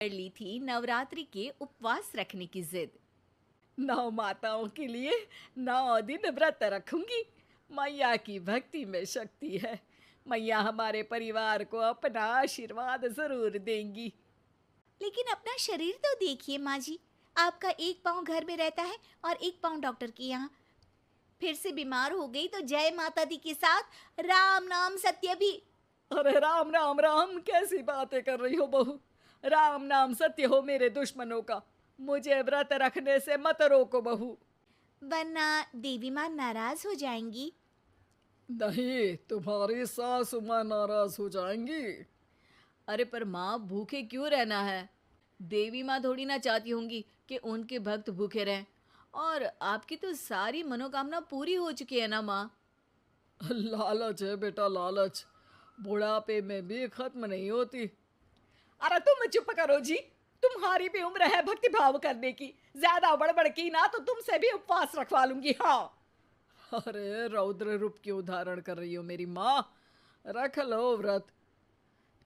कर ली थी नवरात्रि के उपवास रखने की जिद। 9 माताओं के लिए 9 दिन व्रत रखूंगी। मैया की भक्ति में शक्ति है। मैया हमारे परिवार को अपना आशीर्वाद जरूर देंगी। लेकिन अपना शरीर तो देखिए माँ जी, आपका एक पाँव घर में रहता है और एक पाँव डॉक्टर के यहाँ। फिर से बीमार हो गई तो जय माता दी के साथ राम नाम सत्य भी। अरे राम राम राम, कैसी बातें कर रही हो बहू। राम नाम सत्य हो मेरे दुश्मनों का। मुझे व्रत रखने से मत रोको बहू। वरना देवी माँ नाराज हो जाएंगी। नहीं, तुम्हारी सासू माँ नाराज हो जाएंगी। अरे पर माँ, भूखे क्यों रहना है? देवी माँ थोड़ी ना चाहती होंगी कि उनके भक्त भूखे रहें। और आपकी तो सारी मनोकामना पूरी हो चुकी है ना माँ। लालच है बेटा, लालच बुढ़ापे में भी खत्म नहीं होती। अरे तुम चुप करो जी। तुम्हारी भी उम्र है भक्ति भाव करने की। ज्यादा बड़बड़ की ना तो तुमसे भी उपवास रखवा लूंगी। हाँ। अरे रौद्र रूप क्यों धारण कर रही हो मेरी माँ। रख लो व्रत।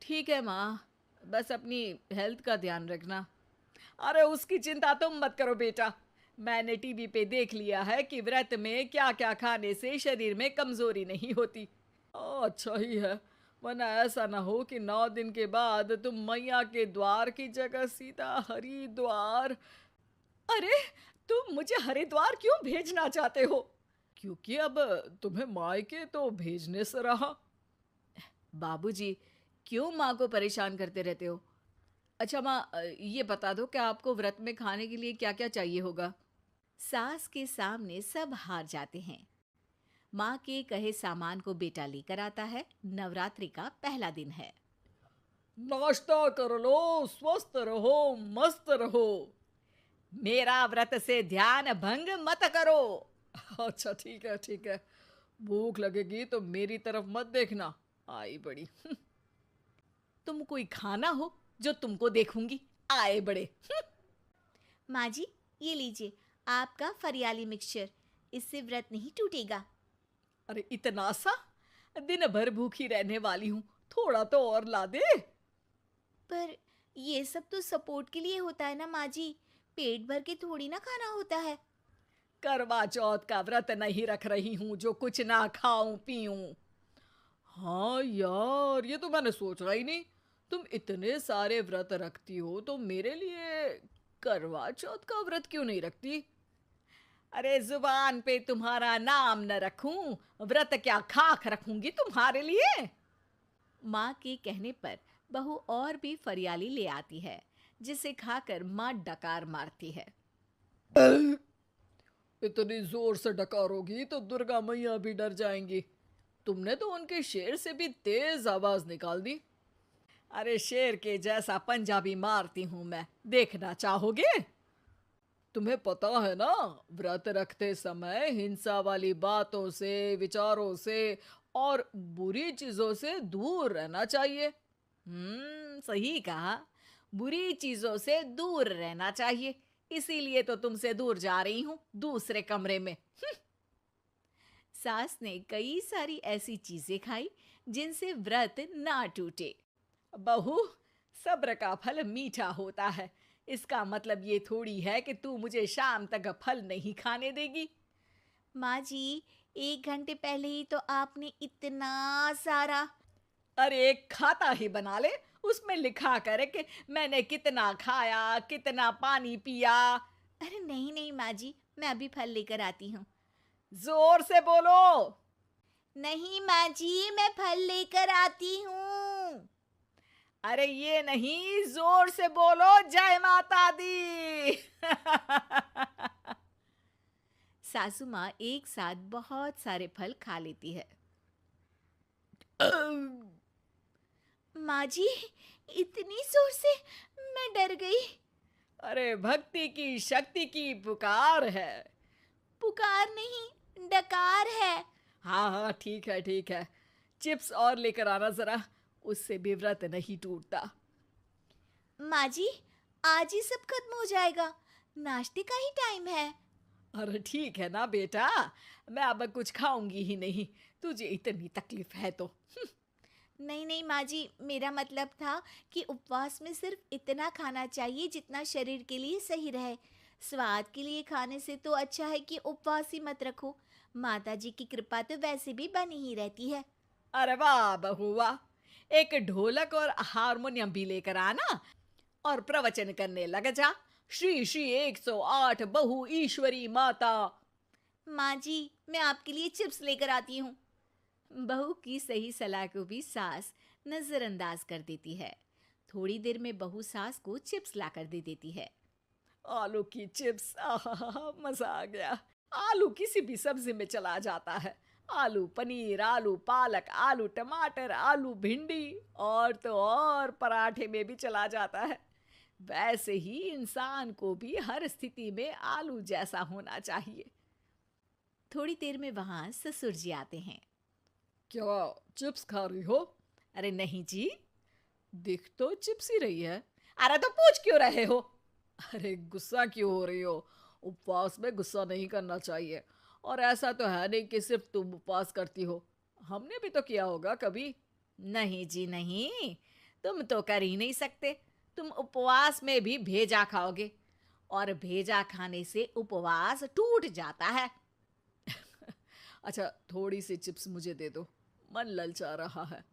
ठीक है माँ, बस अपनी हेल्थ का ध्यान रखना। अरे उसकी चिंता तुम मत करो बेटा। मैंने टीवी पे देख लिया है कि व्रत में क्या क्या खाने से शरीर में कमजोरी नहीं होती। अच्छा ही है, वरना ऐसा ना हो कि 9 दिन के बाद तुम मैया के द्वार की जगह सीधा हरिद्वार। अरे तुम मुझे हरिद्वार क्यों भेजना चाहते हो? क्योंकि अब तुम्हें मायके तो भेजने से रहा। बाबूजी, क्यों माँ को परेशान करते रहते हो? अच्छा माँ, ये बता दो कि आपको व्रत में खाने के लिए क्या क्या चाहिए होगा। सास के सामने सब हार जाते हैं। माँ के कहे सामान को बेटा लेकर आता है। नवरात्रि का पहला दिन है। नाश्ता कर लो, स्वस्थ रहो, मस्त रहो। मेरा व्रत से ध्यान भंग मत करो। अच्छा ठीक है ठीक है। भूख लगेगी तो मेरी तरफ मत देखना। आई बड़ी। तुम कोई खाना हो जो तुमको देखूंगी। आए बड़े। माँ जी, ये लीजिए आपका फरियाली मिक्सचर। इससे व्रत नहीं टूटेगा। अरे इतना सा? दिन भर भूखी रहने वाली हूँ, थोड़ा तो और ला दे। पर ये सब तो सपोर्ट के लिए होता है ना माँ जी, पेट भर के थोड़ी ना खाना होता है। करवा चौथ का व्रत नहीं रख रही हूँ जो कुछ ना खाऊं पीऊं। हाँ यार, ये तो मैंने सोचा ही नहीं। तुम इतने सारे व्रत रखती हो तो मेरे लिए करवा चौथ का व्रत क्यों नहीं रखती? अरे जुबान पे तुम्हारा नाम न रखूं, व्रत क्या खाक रखूंगी तुम्हारे लिए। माँ के कहने पर बहू और भी फरियाली ले आती है, जिसे खाकर माँ डकार मारती है। इतनी जोर से डकारोगी तो दुर्गा मैया भी डर जाएंगी। तुमने तो उनके शेर से भी तेज आवाज निकाल दी। अरे शेर के जैसा पंजाबी मारती हूं मैं, देखना चाहोगे? तुम्हें पता है ना, व्रत रखते समय हिंसा वाली बातों से, विचारों से और बुरी चीजों से दूर रहना चाहिए। सही कहा। बुरी चीजों से दूर रहना चाहिए। इसीलिए तो तुमसे दूर जा रही हूँ, दूसरे कमरे में। सास ने कई सारी ऐसी चीजें खाई जिनसे व्रत ना टूटे। बहू, सब्र का फल मीठा होता है। इसका मतलब ये थोड़ी है कि तू मुझे शाम तक फल नहीं खाने देगी। माँ जी, 1 घंटे पहले ही तो आपने इतना सारा। अरे एक खाता ही बना ले, उसमें लिखा करे कि मैंने कितना खाया, कितना पानी पिया। अरे नहीं नहीं माँ जी, मैं अभी फल लेकर आती हूँ। जोर से बोलो। नहीं माँ जी, मैं फल लेकर आती हूँ। अरे ये नहीं, जोर से बोलो, जय माता दी। सासू माँ एक साथ बहुत सारे फल खा लेती है। माँ जी, इतनी जोर से मैं डर गई। अरे भक्ति की शक्ति की पुकार है। पुकार नहीं, डकार है। हाँ हाँ ठीक है ठीक है। चिप्स और लेकर आना जरा, उससे भी व्रत नहीं टूटता। माँ जी, आज ही सब खत्म हो जाएगा, नाश्ते का ही टाइम है। अरे ठीक है ना बेटा, मैं अब कुछ खाऊंगी ही नहीं, तुझे इतनी तकलीफ है तो। नहीं नहीं माँ जी, मेरा मतलब था कि उपवास में सिर्फ इतना खाना चाहिए जितना शरीर के लिए सही रहे। स्वाद के लिए खाने से तो अच्छा है कि उपवास ही मत रखो। माता जी की कृपा तो वैसे भी बनी ही रहती है। अरे वाह बहू वाह! एक ढोलक और हारमोनियम भी लेकर आना और प्रवचन करने लग जा। श्री श्री 108 बहु ईश्वरी माता। माँ जी, मैं आपके लिए चिप्स लेकर आती हूँ। बहू की सही सलाह को भी सास नजरअंदाज कर देती है। थोड़ी देर में बहू सास को चिप्स लाकर दे देती है। आलू की चिप्स, आहा मजा आ गया। आलू किसी भी सब्जी में चला जाता है। आलू पनीर, आलू पालक, आलू टमाटर, आलू भिंडी और तो और पराठे में भी चला जाता है। वैसे ही इंसान को भी हर स्थिति में आलू जैसा होना चाहिए। थोड़ी देर में वहां ससुर जी आते हैं। क्या चिप्स खा रही हो? अरे नहीं जी, दिख तो चिप्स ही रही है। अरे तो पूछ क्यों रहे हो? अरे गुस्सा क्यों हो रही हो? उपवास में गुस्सा नहीं करना चाहिए। और ऐसा तो है नहीं कि सिर्फ तुम उपवास करती हो, हमने भी तो किया होगा कभी। नहीं जी नहीं, तुम तो कर ही नहीं सकते। तुम उपवास में भी भेजा खाओगे और भेजा खाने से उपवास टूट जाता है। अच्छा थोड़ी सी चिप्स मुझे दे दो, मन ललचा रहा है।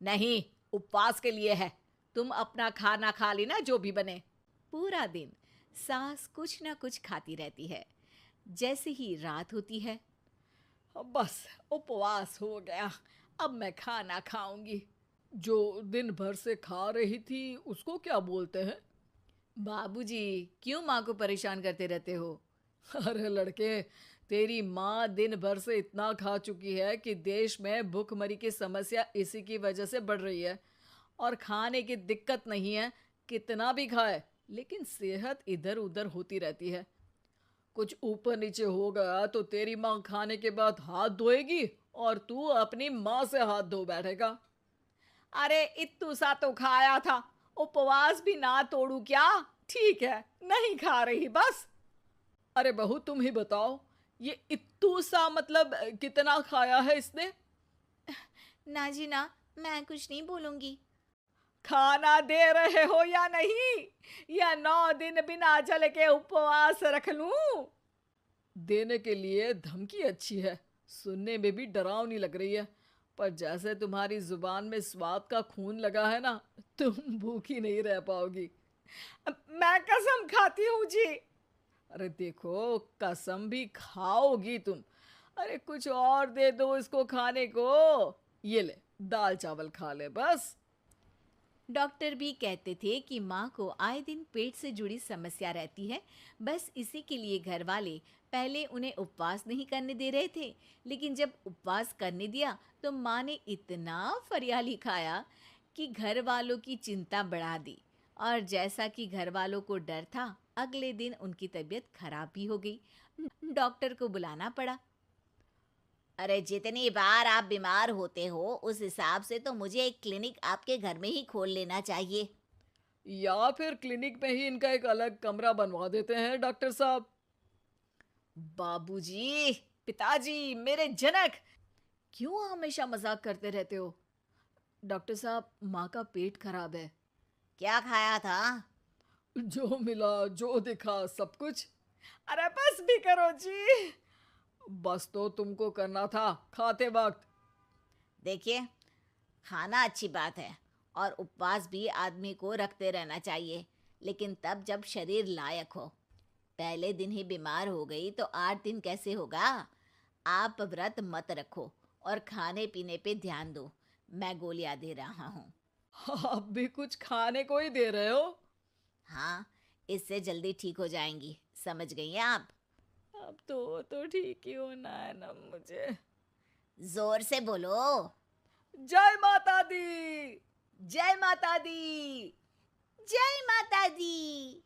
नहीं, उपवास के लिए है। तुम अपना खाना खा लेना जो भी बने। पूरा दिन सास कुछ ना कुछ खाती रहती है। जैसे ही रात होती है, अब बस उपवास हो गया, अब मैं खाना खाऊंगी। जो दिन भर से खा रही थी उसको क्या बोलते हैं? बाबूजी क्यों माँ को परेशान करते रहते हो? अरे लड़के, तेरी माँ दिन भर से इतना खा चुकी है कि देश में भूखमरी की समस्या इसी की वजह से बढ़ रही है। और खाने की दिक्कत नहीं है, कितना भी खाए लेकिन सेहत इधर उधर होती रहती है। कुछ ऊपर नीचे हो गया तो तेरी माँ खाने के बाद हाथ धोएगी और तू अपनी माँ से हाथ धो बैठेगा। अरे इत्तू सा तो खाया था, उपवास भी ना तोड़ू क्या? ठीक है, नहीं खा रही बस। अरे बहू तुम ही बताओ, ये इत्तू सा मतलब कितना खाया है इसने? ना जी ना, मैं कुछ नहीं बोलूंगी। खाना दे रहे हो या नहीं, या 9 दिन बिना जल के उपवास रख लूं? देने के लिए धमकी अच्छी है, सुनने में भी डरावनी लग रही है। पर जैसे तुम्हारी जुबान में स्वाद का खून लगा है ना, तुम भूखी नहीं रह पाओगी। मैं कसम खाती हूँ जी। अरे देखो, कसम भी खाओगी तुम। अरे कुछ और दे दो इसको खाने को। ये ले, दाल चावल खा ले बस। डॉक्टर भी कहते थे कि माँ को आए दिन पेट से जुड़ी समस्या रहती है। बस इसी के लिए घर वाले पहले उन्हें उपवास नहीं करने दे रहे थे, लेकिन जब उपवास करने दिया तो माँ ने इतना फरियाली खाया कि घर वालों की चिंता बढ़ा दी। और जैसा कि घर वालों को डर था, अगले दिन उनकी तबीयत खराब भी हो गई। डॉक्टर को बुलाना पड़ा। अरे जितनी बार आप बीमार होते हो उस हिसाब से तो मुझे एक क्लिनिक आपके घर में ही खोल लेना चाहिए। या फिर क्लिनिक में ही इनका एक अलग कमरा बनवा देते हैं डॉक्टर साहब। बाबूजी, पिताजी, मेरे जनक, क्यों हमेशा मजाक करते रहते हो? डॉक्टर साहब, माँ का पेट खराब है। क्या खाया था? जो मिला जो दिखा सब कुछ। अरे बस भी करो जी। बस तो तुमको करना था खाते वक्त। देखिए, खाना अच्छी बात है और उपवास भी आदमी को रखते रहना चाहिए, लेकिन तब जब शरीर लायक हो। पहले दिन ही बीमार हो गई तो 8 दिन कैसे होगा? आप व्रत मत रखो और खाने पीने पे ध्यान दो। मैं गोलियां दे रहा हूँ। आप भी कुछ खाने को ही दे रहे हो? हाँ, इससे जल्दी ठीक हो जाएंगी। समझ गई हैं आप? अब तो ठीक ही होना है ना मुझे। जोर से बोलो। जय माता दी। जय माता दी। जय माता दी।